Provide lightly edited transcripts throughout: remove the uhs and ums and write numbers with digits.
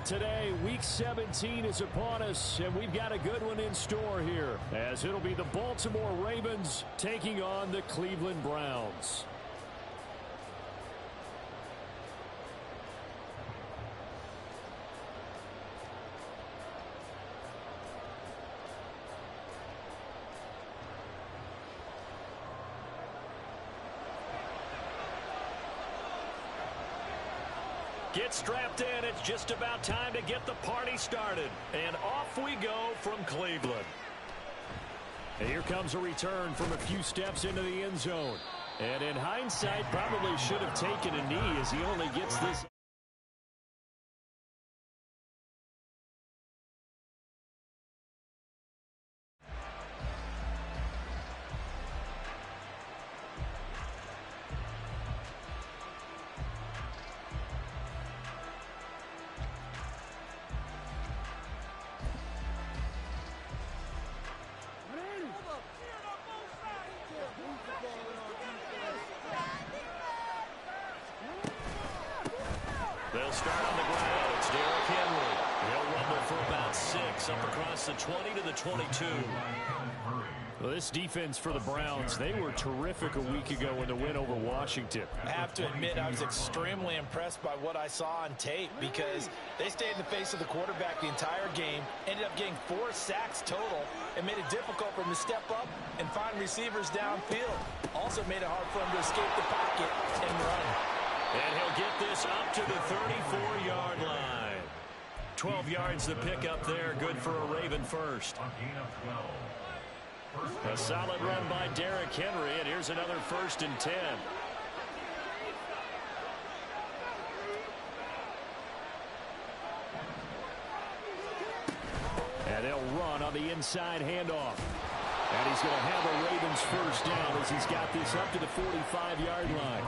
today. Week 17 is upon us, and we've got a good one in store here, as it'll be the Baltimore Ravens taking on the Cleveland Browns. Get strapped in. It's just about time to get the party started. And off we go from Cleveland. And here comes a return from a few steps into the end zone. And in hindsight, probably should have taken a knee as he only gets this. They'll start on the ground. It's Derrick Henry. He'll rumble for about 6 up across the 20 to the 22. Well, this defense for the Browns, they were terrific a week ago in the win over Washington. I have to admit, I was extremely impressed by what I saw on tape because they stayed in the face of the quarterback the entire game, ended up getting 4 sacks total, and made it difficult for him to step up and find receivers downfield. Also made it hard for him to escape the pocket and run. And he'll get this up to the 34-yard line. 12 yards the pick up there. Good for a Raven first. A solid run by Derrick Henry, and here's another 1st and 10. And they'll run on the inside handoff. And he's going to have a Ravens first down as he's got this up to the 45-yard line.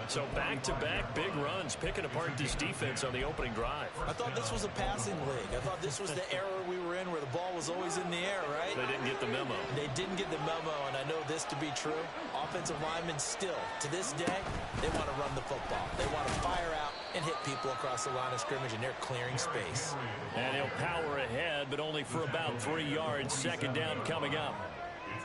So back-to-back big runs, picking apart this defense on the opening drive. I thought this was a passing league. I thought this was the era we were in where the ball was always in the air, right? They didn't get the memo. They didn't get the memo, and I know this to be true. Offensive linemen still, to this day, they want to run the football. They want to fire out and hit people across the line of scrimmage, and they're clearing space. And he'll power ahead, but only for about 3 yards. 2nd down coming up.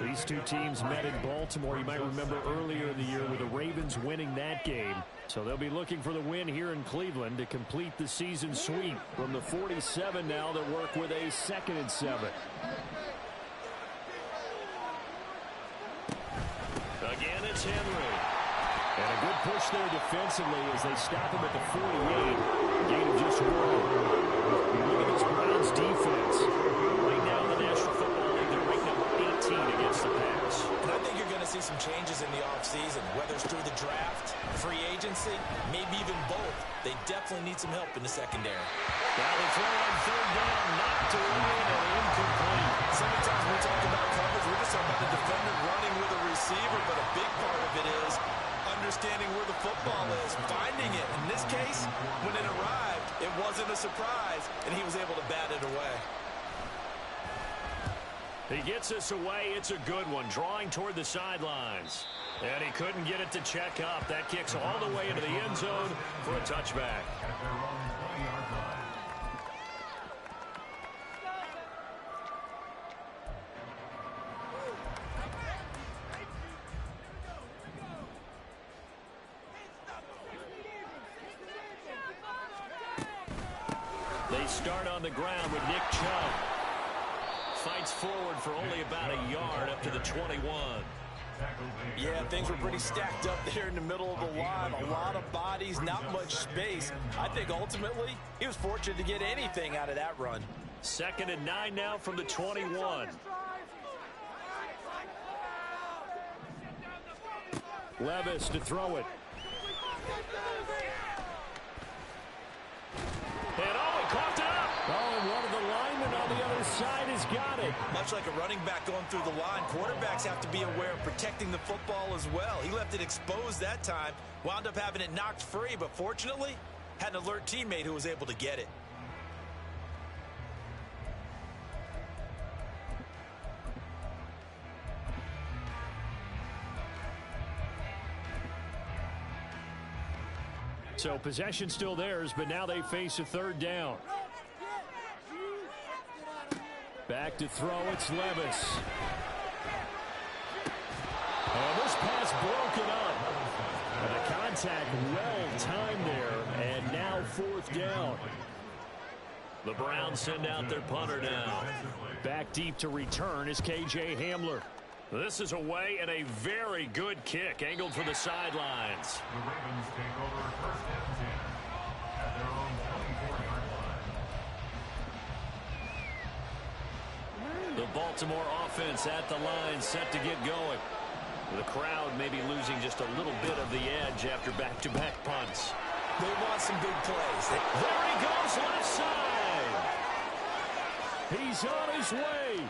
These two teams met in Baltimore. You might remember earlier in the year with the Ravens winning that game. So they'll be looking for the win here in Cleveland to complete the season sweep. From the 47 now, they'll work with a 2nd and 7. Again, it's Henry. And a good push there defensively as they stop him at the 48. Gain of just 1. Look at this Browns defense. Right now in the National Football League, they're ranked number 18 against the pass. And I think you're going to see some changes in the offseason, whether it's through the draft, free agency, maybe even both. They definitely need some help in the secondary. Now they throw on 3rd down, knocked away and incomplete. Sometimes we talk about coverage, we're just talking about the defender running with a receiver, but a big part of it is understanding where the football is, finding it. In this case, when it arrived, it wasn't a surprise, and he was able to bat it away. He gets this away. It's a good one, drawing toward the sidelines. And he couldn't get it to check up. That kicks all the way into the end zone for a touchback. They start on the ground with Nick Chubb. Fights forward for only about a yard up to the 21. Yeah, things were pretty stacked up there in the middle of the line. A lot of bodies, not much space. I think ultimately he was fortunate to get anything out of that run. 2nd and 9 now from the 21. Levis to throw it. And he coughed it up. Oh, and one of the linemen on the other side has got it. Much like a running back going through the line, quarterbacks have to be aware of protecting the football as well. He left it exposed that time, wound up having it knocked free, but fortunately had an alert teammate who was able to get it. So possession still theirs, but now they face a 3rd down. Back to throw, it's Levis. And this pass broken up. And the contact well timed there, and now 4th down. The Browns send out their punter now. Back deep to return is K.J. Hamler. This is away and a very good kick, angled for the sidelines. The Ravens take over 1st and 10 at their own 24-yard line. The Baltimore offense at the line, set to get going. The crowd may be losing just a little bit of the edge after back-to-back punts. They want some big plays. There he goes, left side. He's on his way.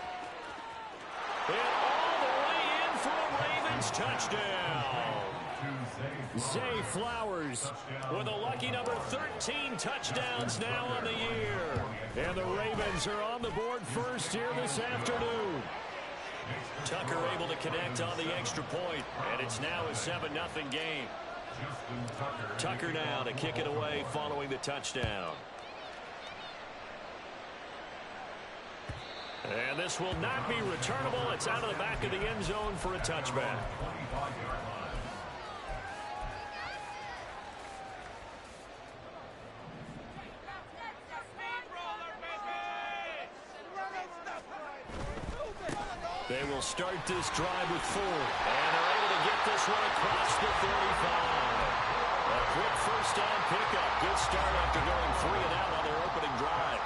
And all the way in for a Ravens touchdown. Zay Flowers with a lucky number 13 touchdowns now on the year. And the Ravens are on the board first here this afternoon. Tucker able to connect on the extra point, and it's now a 7-0 game. Tucker now to kick it away following the touchdown. And this will not be returnable. It's out of the back of the end zone for a touchback. They will start this drive with 4. And they're able to get this one across the 35. A quick first down pickup. Good start after going 3 and out on their opening drive.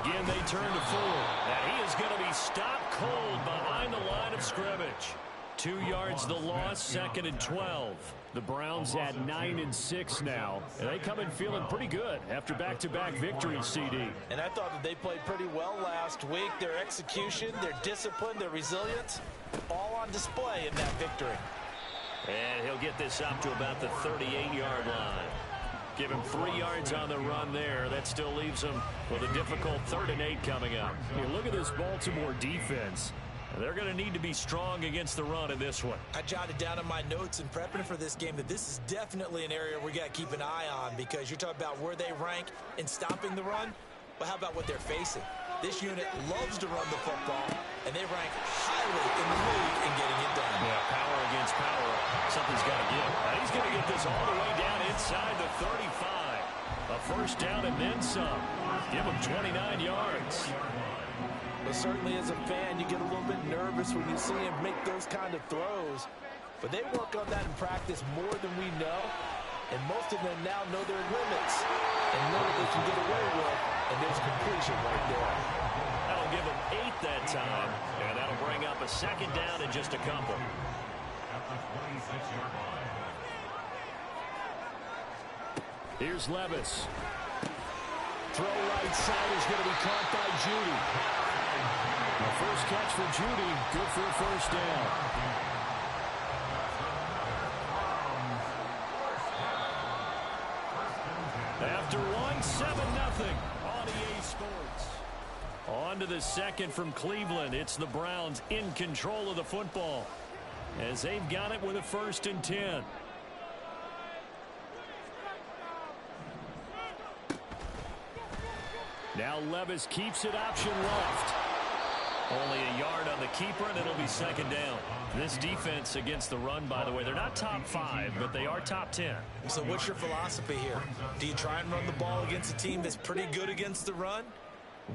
Again, they turn to 4. And he is going to be stopped cold behind the line of scrimmage. 2 yards the loss, 2nd and 12. The Browns at 9-6 now, and they come in feeling pretty good after back-to-back victories, CD. And I thought that they played pretty well last week. Their execution, their discipline, their resilience, all on display in that victory. And he'll get this up to about the 38-yard line. Give him 3 yards on the run there. That still leaves him with a difficult 3rd and 8 coming up. Here, look at this Baltimore defense. They're going to need to be strong against the run in this one. I jotted down in my notes in prepping for this game that this is definitely an area we got to keep an eye on, because you're talking about where they rank in stopping the run. But how about what they're facing? This unit loves to run the football, and they rank highly in the league in getting it done. Yeah, power against power. Something's got to give. Now he's going to get this all the way down inside the 35. A first down and then some. Give him 29 yards. But certainly as a fan, you get a little bit nervous when you see him make those kind of throws. But they work on that in practice more than we know. And most of them now know their limits and know what they can get away with. And there's completion right there. That'll give them 8 that time. And that'll bring up a 2nd down and just a couple. At the 26-yard line. Here's Levis. Throw right side is going to be caught by Judy. The first catch for Judy, good for a first down. After one, 7-0 on EA Sports. On to the second from Cleveland. It's the Browns in control of the football as they've got it with a 1st and 10. Now Levis keeps it option left. Only a yard on the keeper, and it'll be 2nd down. This defense against the run, by the way, they're not top 5, but they are top 10. So what's your philosophy here? Do you try and run the ball against a team that's pretty good against the run?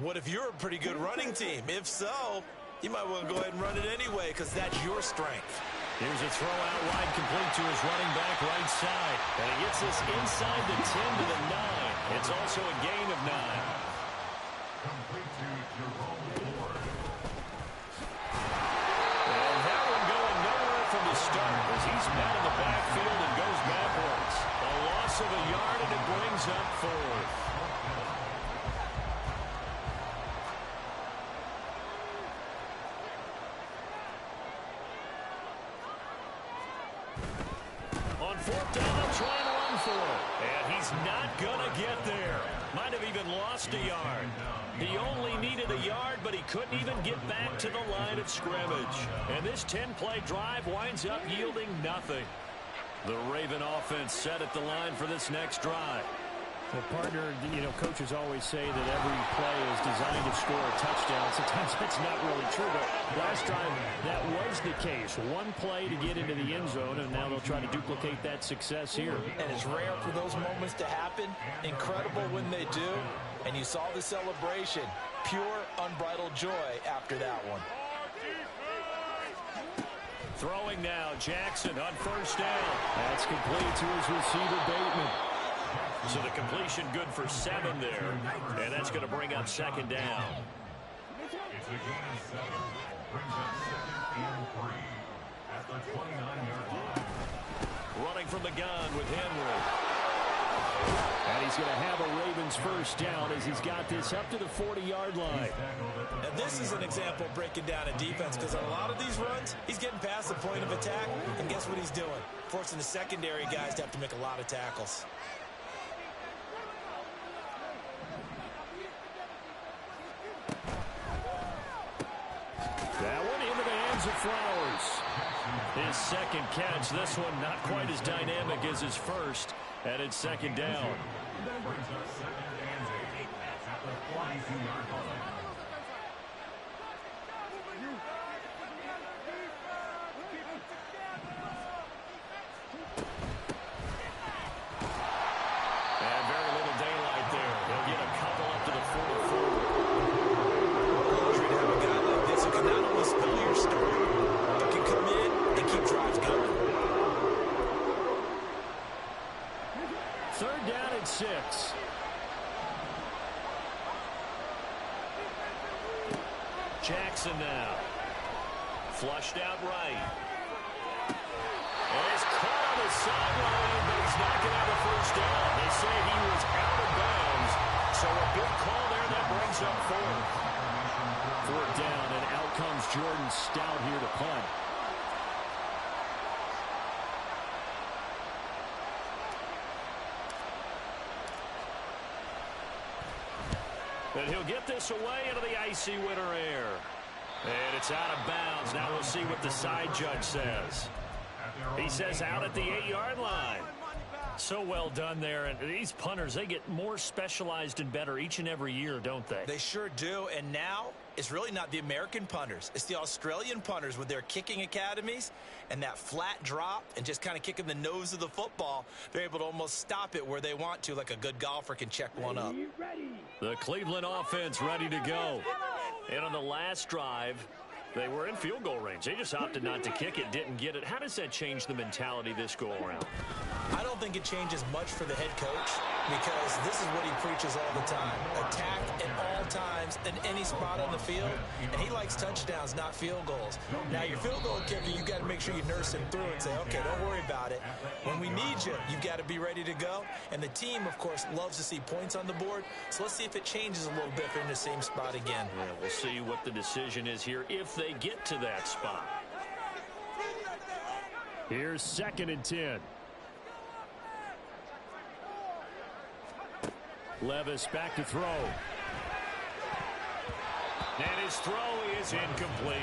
What if you're a pretty good running team? If so, you might want to go ahead and run it anyway, because that's your strength. Here's a throw out wide, complete to his running back right side. And he gets this inside the 10 to the 9. It's also a gain of 9. Complete to Jerome Ward. And that one going nowhere from the start as he's met in the backfield and goes backwards. A loss of a yard, and it brings up 4th. On 4th down, they'll try and run for it. And he's not going to get there. Might have even lost a yard. He only needed a yard, but he couldn't even get back to the line of scrimmage. And this 10-play drive winds up yielding nothing. The Raven offense set at the line for this next drive. Well, partner, coaches always say that every play is designed to score a touchdown. Sometimes that's not really true, but last drive, that was the case. One play to get into the end zone, and now they'll try to duplicate that success here. And it's rare for those moments to happen. Incredible when they do. And you saw the celebration. Pure, unbridled joy after that one. Throwing now, Jackson on first down. That's complete to his receiver, Bateman. So the completion good for 7 there, and that's going to bring up second down. It's a gain of 7. Brings up 2nd and 3 at the 29-yard line. Running from the gun with Henry. And he's going to have a Ravens first down as he's got this up to the 40-yard line. And this is an example of breaking down a defense, because on a lot of these runs, he's getting past the point of attack, and guess what he's doing? Forcing the secondary guys to have to make a lot of tackles. That one into the hands of Flowers. His second catch. This one not quite as dynamic as his first. And it's second down. That brings up 2nd and 8 at the 42-yard line. And very little daylight there. They'll get a couple up to the 44. Luxury to have a guy like this who can not only spell your story, but can come in and keep drives going. 3rd down and 6. Jackson now. Flushed out right. And he's caught on the sideline, but he's not going to have a first down. They say he was out of bounds. So a good call there that brings up 4th. 4th down, and out comes Jordan Stout here to punt. And he'll get this away into the icy winter air. And it's out of bounds. Now we'll see what the side judge says. He says out at the 8-yard line. So well done there. And these punters, they get more specialized and better each and every year, don't they? They sure do. And now it's really not the American punters. It's the Australian punters with their kicking academies and that flat drop and just kind of kicking the nose of the football. They're able to almost stop it where they want to, like a good golfer can check one up. The Cleveland offense ready to go. And on the last drive, they were in field goal range. They just opted not to kick it, didn't get it. How does that change the mentality this go around? I don't think it changes much for the head coach, because this is what he preaches all the time. Attack at all times in any spot on the field, and he likes touchdowns, not field goals. Now, your field goal kicker, you got to make sure you nurse him through and say, okay, don't worry about it. When we need you, you've got to be ready to go. And the team, of course, loves to see points on the board, so let's see if it changes a little bit if they're in the same spot again. Yeah, we'll see what the decision is here if they get to that spot. Here's 2nd and 10. Levis back to throw. And his throw is incomplete.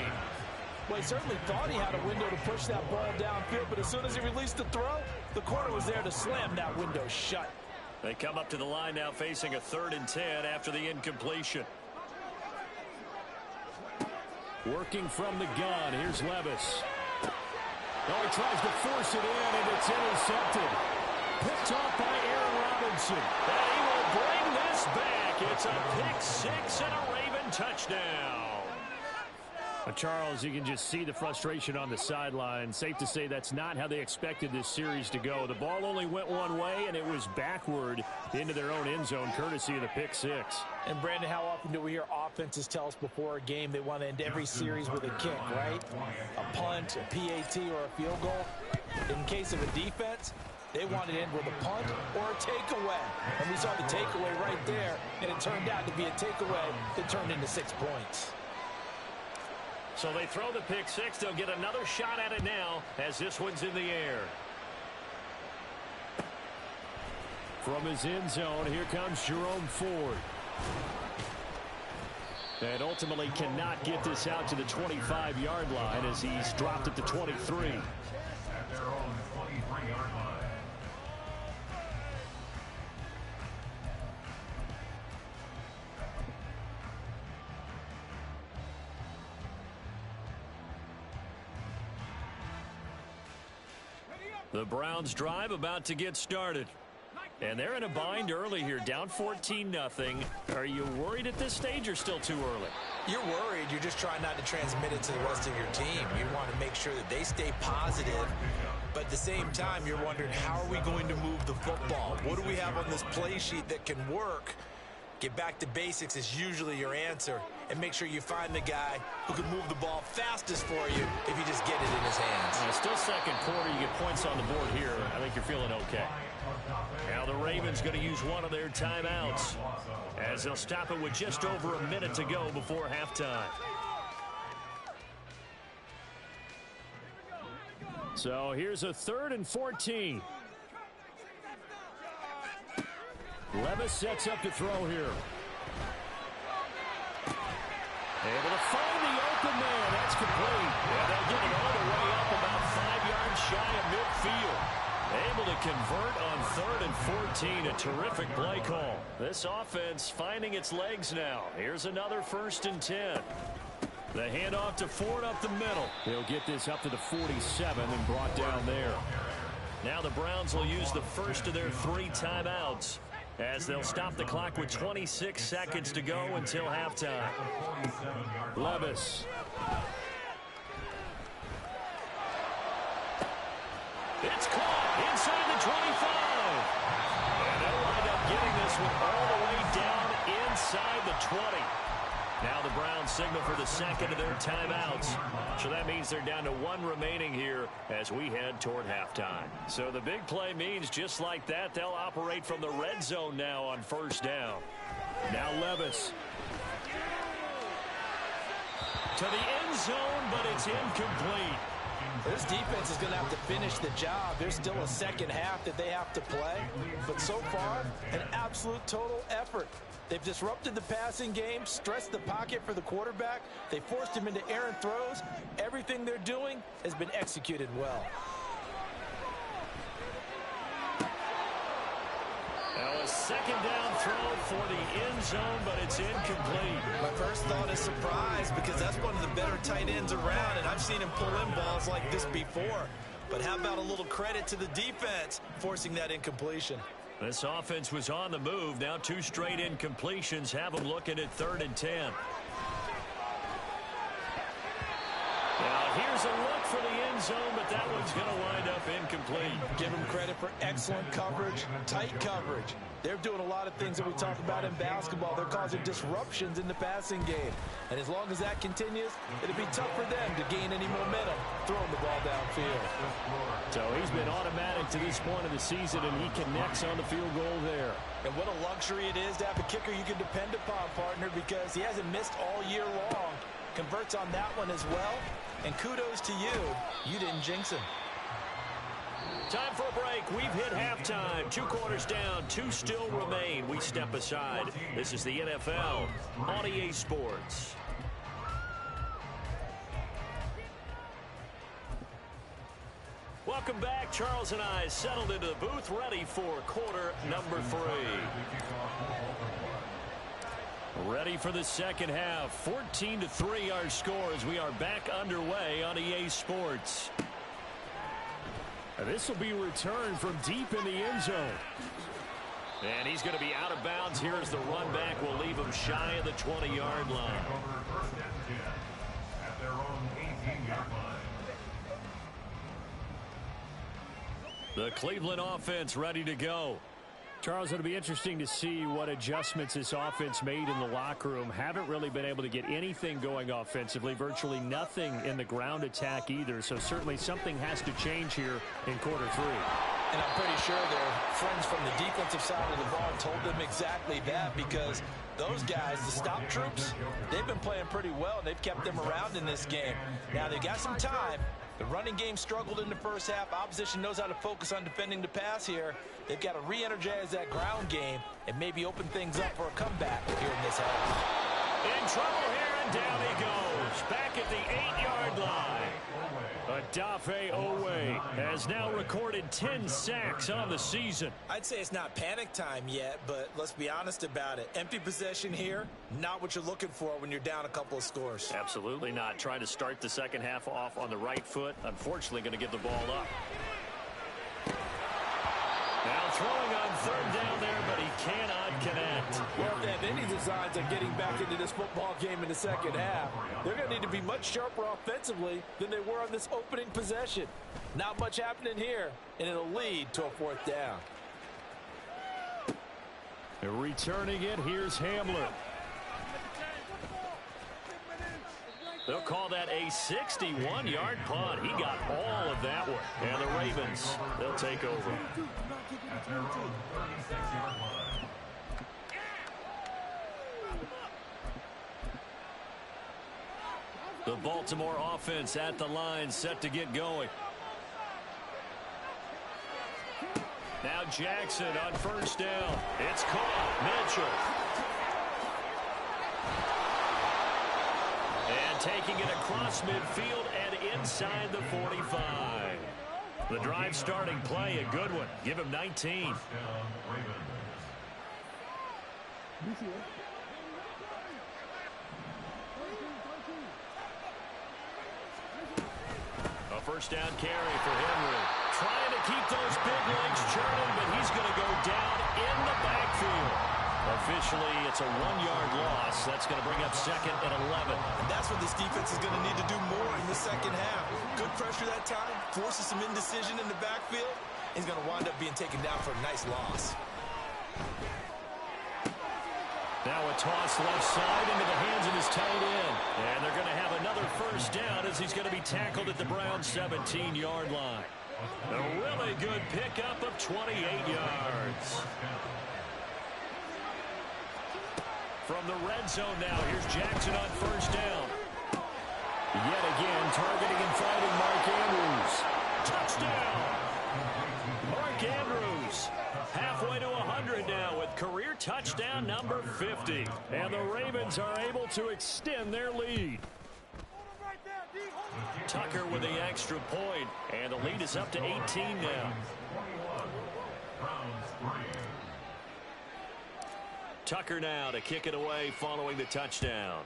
Well, he certainly thought he had a window to push that ball downfield, but as soon as he released the throw, the corner was there to slam that window shut. They come up to the line now facing a 3rd and 10 after the incompletion. Working from the gun, here's Levis. Oh, he tries to force it in, and it's intercepted. Picked off by Aaron Robinson. And he will bring this back. It's a pick 6 and a Raven touchdown. Charles, you can just see the frustration on the sideline. Safe to say that's not how they expected this series to go. The ball only went one way, and it was backward into their own end zone, courtesy of the pick 6. And, Brandon, how often do we hear offenses tell us before a game they want to end every series with a kick, right? A punt, a PAT, or a field goal. In case of a defense, they wanted to end with a punt or a takeaway. And we saw the takeaway right there, and it turned out to be a takeaway that turned into 6 points. So they throw the pick 6. They'll get another shot at it now as this one's in the air. From his end zone, here comes Jerome Ford. And ultimately cannot get this out to the 25-yard line as he's dropped at the 23. At their own 23-yard line. The Browns drive about to get started. And they're in a bind early here, down 14-0. Are you worried at this stage or still too early? You're worried. You're just trying not to transmit it to the rest of your team. You want to make sure that they stay positive. But at the same time, you're wondering, how are we going to move the football? What do we have on this play sheet that can work? Get back to basics is usually your answer. And make sure you find the guy who can move the ball fastest for you if you just get it in his hands. Still second quarter. You get points on the board here. I think you're feeling okay. Now the Ravens going to use one of their timeouts as they'll stop it with just over a minute to go before halftime. So here's a 3rd and 14. Levis sets up to throw here. Able to find the open man. That's complete. And they'll get it all the way up about 5 yards shy of midfield. Able to convert on 3rd and 14. A terrific play call. This offense finding its legs now. Here's another 1st and 10. The handoff to Ford up the middle. They'll get this up to the 47 and brought down there. Now the Browns will use the first of their 3 timeouts as they'll stop the clock with 26 seconds to go until halftime. Levis. It's caught inside the 25. And they'll wind up getting this one all the way down inside the 20. Now the Browns signal for the second of their timeouts. So that means they're down to 1 remaining here as we head toward halftime. So the big play means just like that, they'll operate from the red zone now on 1st down. Now Levis. To the end zone, but it's incomplete. This defense is going to have to finish the job. There's still a second half that they have to play. But so far, an absolute total effort. They've disrupted the passing game, stressed the pocket for the quarterback. They forced him into errant throws. Everything they're doing has been executed well. Now a 2nd down throw for the end zone, but it's incomplete. My first thought is surprise because that's one of the better tight ends around, and I've seen him pull in balls like this before. But how about a little credit to the defense forcing that incompletion? This offense was on the move. Now 2 straight incompletions have them looking at 3rd and 10. Now here's a look for the end zone, but that one's going to wind up incomplete. Give them credit for excellent coverage, tight coverage. They're doing a lot of things that we talk about in basketball. They're causing disruptions in the passing game. And as long as that continues, it'll be tough for them to gain any momentum throwing the ball downfield. So he's been automatic to this point of the season, and he connects on the field goal there. And what a luxury it is to have a kicker you can depend upon, partner, because he hasn't missed all year long. Converts on that one as well. And kudos to you. You didn't jinx him. Time for a break. We've hit halftime. 2 quarters down. 2 still remain. We step aside. This is the NFL on EA Sports. Welcome back. Charles and I settled into the booth, ready for quarter number 3. Ready for the second half. 14-3 our score as we are back underway on EA Sports. This will be returned from deep in the end zone. And he's going to be out of bounds here as the run back will leave him shy of the 20-yard line. At their own 18-yard line. The Cleveland offense ready to go. Charles, it'll be interesting to see what adjustments this offense made in the locker room. Haven't really been able to get anything going offensively, virtually nothing in the ground attack either. So certainly something has to change here in quarter 3. And I'm pretty sure their friends from the defensive side of the ball told them exactly that, because those guys, the stop troops, they've been playing pretty well, and they've kept them around in this game. Now they've got some time. The running game struggled in the first half. Opposition knows how to focus on defending the pass here. They've got to re-energize that ground game and maybe open things up for a comeback here in this half. In trouble here, and down he goes. Back at the 8-yard line. Odafe Oweh has now recorded 10 sacks on the season. I'd say it's not panic time yet, but let's be honest about it. Empty possession here, not what you're looking for when you're down a couple of scores. Absolutely not. Trying to start the second half off on the right foot. Unfortunately, going to give the ball up. Now throwing on third down there, but he cannot connect. Well, if they have any designs on getting back into this football game in the second half, they're going to need to be much sharper offensively than they were on this opening possession. Not much happening here, and it'll lead to a fourth down. Returning it, here's Hamler. They'll call that a 61-yard punt. He got all of that one. And the Ravens, they'll take over. At their own 36-yard line. The Baltimore offense at the line, set to get going. Now Jackson on first down. It's caught. Mitchell. And taking it across midfield and inside the 45. The drive starting play, a good one. Give him 19. A first down carry for Henry. Trying to keep those big legs churning, but he's going to go down in the backfield. Officially, it's a 1-yard loss. That's going to bring up second and 11. And that's what this defense is going to need to do more in the second half. Good pressure that time, forces some indecision in the backfield. He's going to wind up being taken down for a nice loss. Now a toss left side into the hands of his tight end. And they're going to have another first down as he's going to be tackled at the Browns' 17-yard line. A really good pickup of 28 yards. From the red zone now, here's Jackson on first down. Yet again, targeting and fighting Mark Andrews. Touchdown! Mark Andrews halfway to 100 now with career touchdown number 50. And the Ravens are able to extend their lead. Tucker with the extra point, and the lead is up to 18 now. Tucker now to kick it away following the touchdown.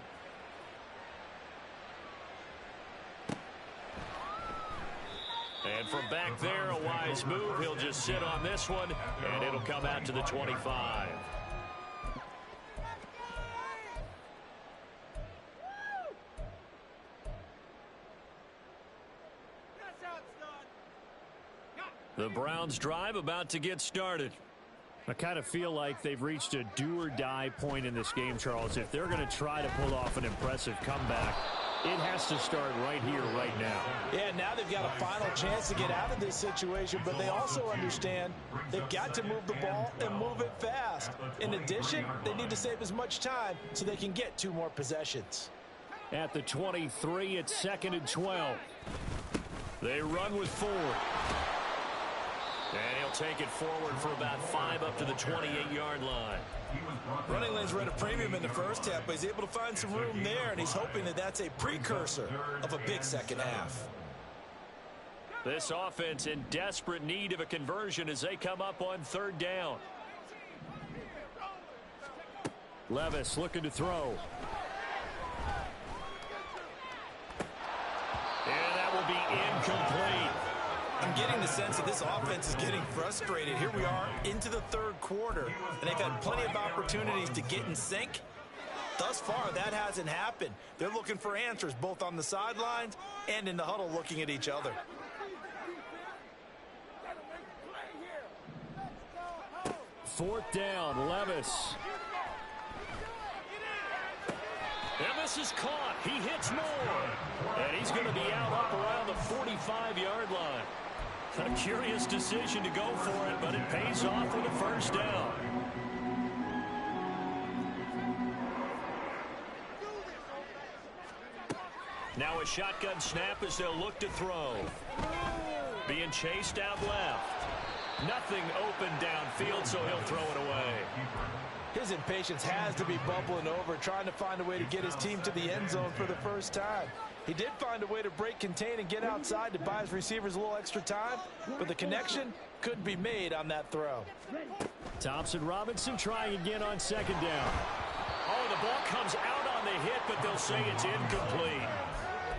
And from back there, a wise move. He'll just sit on this one, and it'll come out to the 25. The Browns drive about to get started. I kind of feel like they've reached a do-or-die point in this game, Charles. If they're going to try to pull off an impressive comeback, it has to start right here, right now. Yeah, now they've got a final chance to get out of this situation, but they also understand they've got to move the ball and move it fast. In addition, they need to save as much time so they can get 2 more possessions. At the 23, it's 2nd and 12. They run with 4. And he'll take it forward for about 5 up to the 28-yard line. Running lanes were at a premium in the first half, but he's able to find some room there, and he's hoping that that's a precursor of a big second half. This offense in desperate need of a conversion as they come up on 3rd down. Levis looking to throw. And that will be incomplete. I'm getting the sense that this offense is getting frustrated. Here we are into the 3rd quarter, and they've had plenty of opportunities to get in sync. Thus far, that hasn't happened. They're looking for answers both on the sidelines and in the huddle looking at each other. Fourth down, Levis. And this is caught. He hits more. And he's going to be out up around the 45-yard line. A curious decision to go for it, but it pays off with a first down. Now a shotgun snap as they'll look to throw. Being chased out left. Nothing open downfield, so he'll throw it away. His impatience has to be bubbling over, trying to find a way to get his team to the end zone for the first time. He did find a way to break contain and get outside to buy his receivers a little extra time, but the connection couldn't be made on that throw. Thompson Robinson trying again on 2nd down. Oh, the ball comes out on the hit, but they'll say it's incomplete.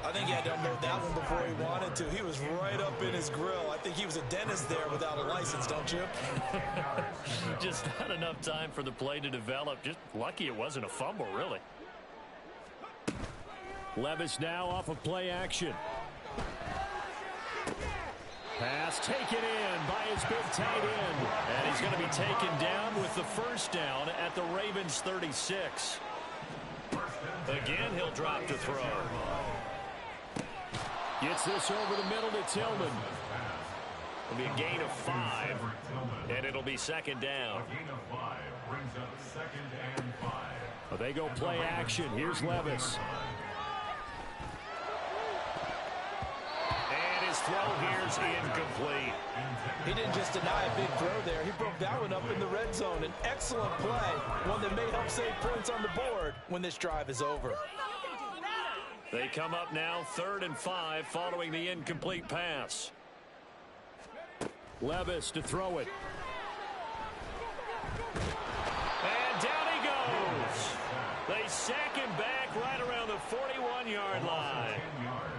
I think he had to unload that one before he wanted to. He was right up in his grill. I think he was a dentist there without a license, don't you? Just not enough time for the play to develop. Just lucky it wasn't a fumble, really. Levis now off of play action. Pass taken in by his big tight end. And he's going to be taken down with the first down at the Ravens 36. Again, he'll drop to throw. Gets this over the middle to Tillman. It'll be a gain of 5, and it'll be second down. A gain of 5 brings up 2nd and 5. Well, they go play action. Here's Levis. And his throw here's incomplete. He didn't just deny a big throw there. He broke that one up in the red zone. An excellent play, one that may help save points on the board when this drive is over. They come up now 3rd and 5 following the incomplete pass. Levis to throw it. And down he goes. They sack him back right around the 41-yard line. 10 yards.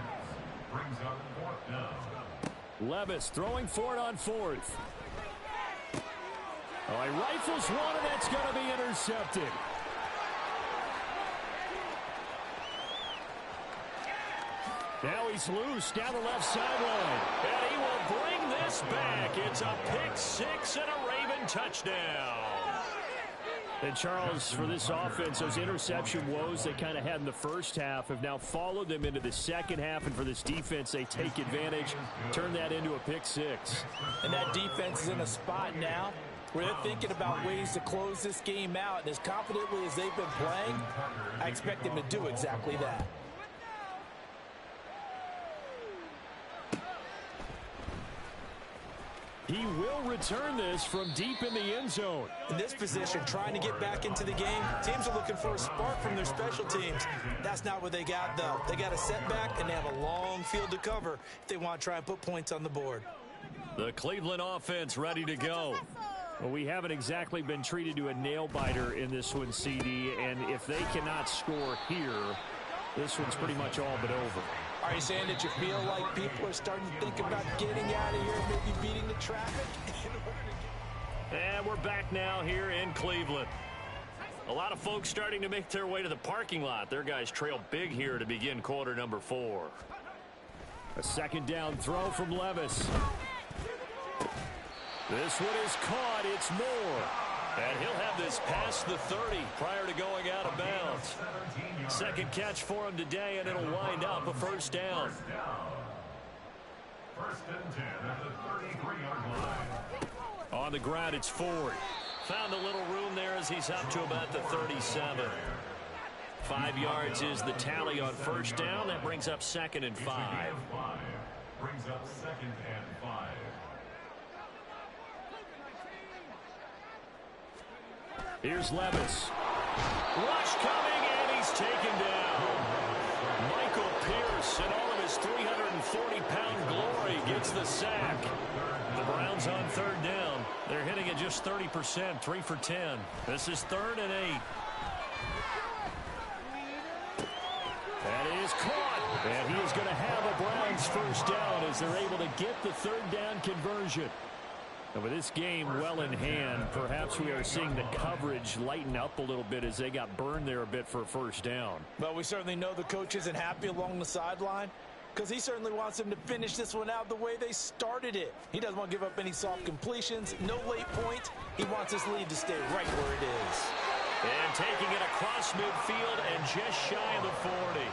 Brings up 4th down. Levis throwing for it on 4th. Oh, he rifles one, and that's going to be intercepted. Now he's loose down the left sideline. And he will bring this back. It's a pick 6 and a Raven touchdown. And Charles, for this offense, those interception woes they kind of had in the first half have now followed them into the second half. And for this defense, they take advantage, turn that into a pick 6. And that defense is in a spot now where they're thinking about ways to close this game out. And as confidently as they've been playing, I expect them to do exactly that. He will return this from deep in the end zone. In this position, trying to get back into the game, teams are looking for a spark from their special teams. That's not what they got, though. They got a setback, and they have a long field to cover if they want to try and put points on the board. The Cleveland offense ready to go. Well, we haven't exactly been treated to a nail-biter in this one, CD, and if they cannot score here, this one's pretty much all but over. Are you saying that you feel like people are starting to think about getting out of here, maybe beating the traffic? And we're back now here in Cleveland. A lot of folks starting to make their way to the parking lot. Their guys trail big here to begin quarter number 4. A second down throw from Levis. This one is caught. It's Moore. And he'll have this past the 30 prior to going out of bounds. Second catch for him today, and it'll wind up a first down. 1st and 10 at the 33-yard line. On the ground, it's Ford. Found a little room there as he's up to about the 37. 5 yards is the tally on first down. That brings up 2nd and 5. Brings up 2nd and 5. Here's Levis. Rush coming, and he's taken down. Michael Pierce, in all of his 340-pound glory, gets the sack. The Browns on 3rd down. They're hitting at just 30%, 3 for 10. This is 3rd and 8. That is caught. And he is going to have a Browns first down as they're able to get the 3rd down conversion. And with this game well in hand, perhaps we are seeing the coverage lighten up a little bit as they got burned there a bit for a first down. Well, we certainly know the coach isn't happy along the sideline because he certainly wants them to finish this one out the way they started it. He doesn't want to give up any soft completions, no late points. He wants his lead to stay right where it is. And taking it across midfield and just shy of the 40.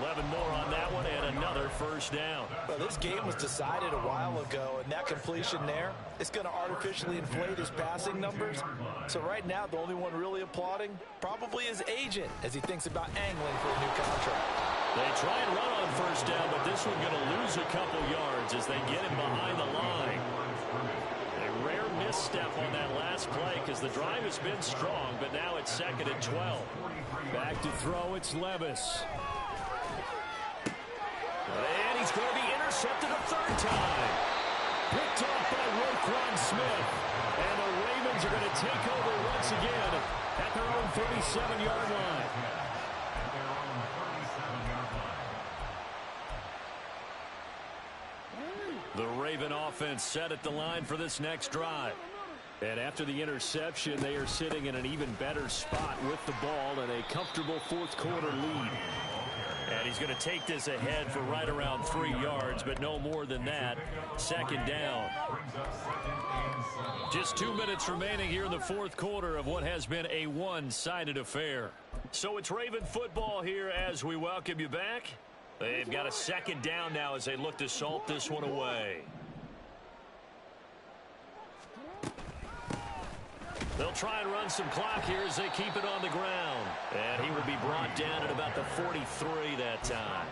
11 more on that one and another first down. Well, this game was decided a while ago, and that completion there is going to artificially inflate his passing numbers. So right now, the only one really applauding probably his agent as he thinks about angling for a new contract. They try and run on first down, but this one going to lose a couple yards as they get him behind the line. A rare misstep on that last play because the drive has been strong, but now it's 2nd and 12. Back to throw, it's Levis. And he's going to be intercepted a 3rd time. Picked off by Roquan Smith. And the Ravens are going to take over once again at their own 37-yard line. Raven offense set at the line for this next drive. And after the interception, they are sitting in an even better spot with the ball and a comfortable fourth quarter lead. And he's going to take this ahead for right around 3 yards, but no more than that. Second down. Just 2 minutes remaining here in the fourth quarter of what has been a one-sided affair. So it's Raven football here as we welcome you back. They've got a second down now as they look to salt this one away. They'll try and run some clock here as they keep it on the ground. And he will be brought down at about the 43 that time.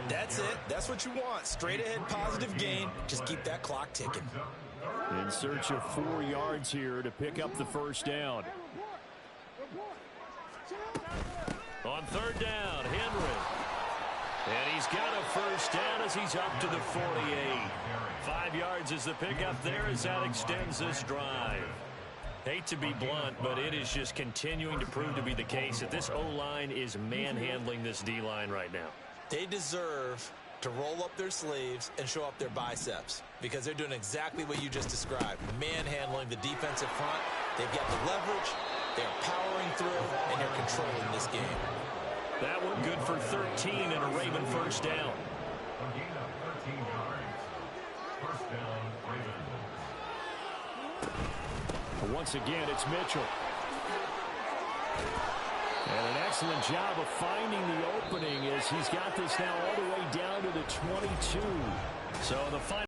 That's it. That's what you want. Straight ahead positive gain. Just keep that clock ticking. In search of 4 yards here to pick up the first down. On third down, Henry. And he's got a first down as he's up to the 48. 5 yards is the pickup there as that extends this drive. Hate to be blunt, but it is just continuing to prove to be the case that this O-line is manhandling this D-line right now. They deserve to roll up their sleeves and show up their biceps because they're doing exactly what you just described, manhandling the defensive front. They've got the leverage, they're powering through, and they're controlling this game. That one good for 13 and a Raven first down. A gain of 13 yards. First down, Ravens. Once again, it's Mitchell. And an excellent job of finding the opening as he's got this now all the way down to the 22. So the final